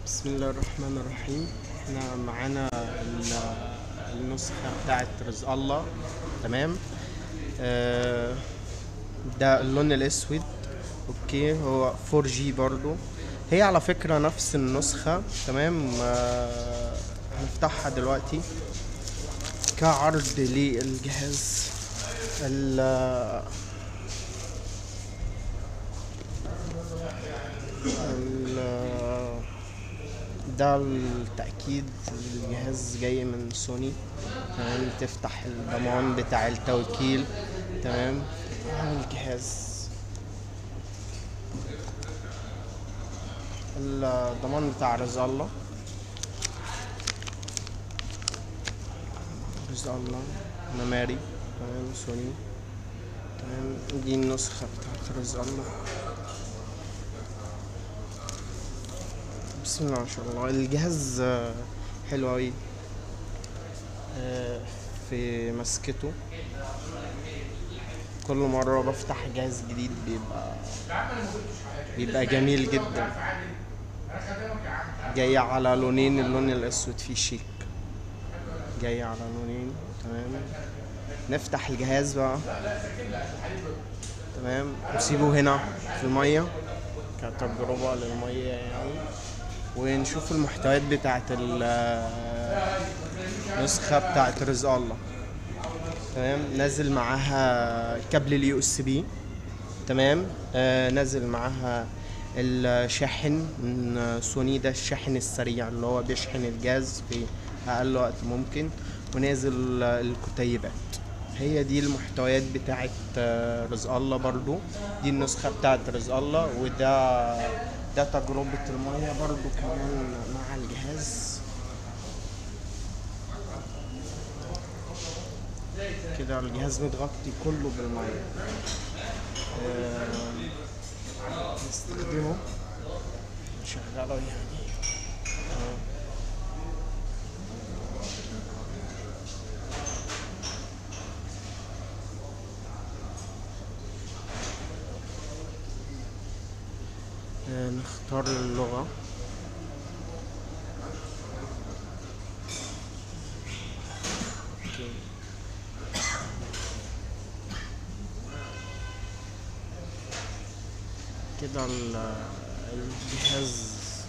بسم الله الرحمن الرحيم. احنا معانا النسخة بتاعت رزق الله. تمام. آه، ده اللون الاسود. اوكي، هو 4G برضو. هي على فكرة نفس النسخة. تمام. هنفتحها دلوقتي كعرض للجهاز. ال ال- ده التأكيد. الجهاز جاي من سوني. تمام. تفتح الضمان بتاع التوكيل. تمام. الجهاز، الضمان بتاع رزق الله. رزق الله معماري. تمام. سوني. تمام. دي النسخة بتاعت رزق الله. بسم الله ما شاء الله. الجهاز حلو أوي في مسكته. كل مرة بفتح جهاز جديد بيبقى جميل جدا. جاي على لونين، اللون الأسود فيه شيك. جاي على لونين. تمام. نفتح الجهاز بقى. تمام. نسيبه هنا في المية كتجربة للمية يعني، ونشوف المحتويات بتاعت النسخة بتاعت رزق الله. تمام. نازل معاها كابل اليو اس بي. تمام. نازل معاها الشاحن من سوني، ده الشاحن السريع اللي هو بيشحن الجهاز في اقل وقت ممكن. ونازل الكتيبات. هي دي المحتويات بتاعت رزق الله برضو. دي النسخة بتاعت رزق الله. ده تجربة المية برضو كمان مع الجهاز. كده الجهاز متغطي كله بالمية. نستخدمه نشغله يعني. نختار اللغة. اوكي. كده الجهاز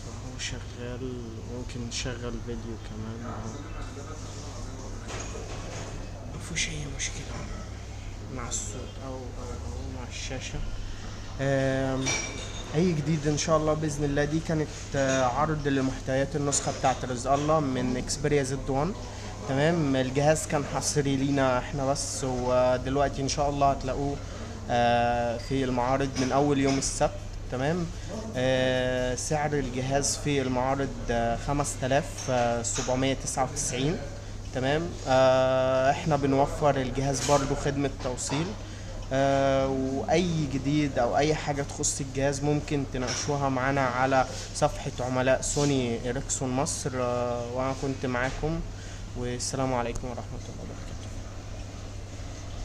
هو شغال. ممكن نشغل فيديو كمان اهو. مفيش اي مشكلة مع الصوت او مع الشاشة. اي جديد ان شاء الله باذن الله. دي كانت عرض لمحتويات النسخة بتاعت رزق الله من اكسبيريا زد 1. تمام. الجهاز كان حصري لينا احنا بس، ودلوقتي ان شاء الله هتلاقوه في المعارض من اول يوم السبت. تمام. سعر الجهاز في المعارض 5799. تمام. احنا بنوفر الجهاز برضو خدمة توصيل. واي جديد او اي حاجة تخص الجهاز ممكن تناقشوها معانا على صفحة عملاء سوني إريكسون مصر. وانا كنت معاكم، والسلام عليكم ورحمة الله وبركاته.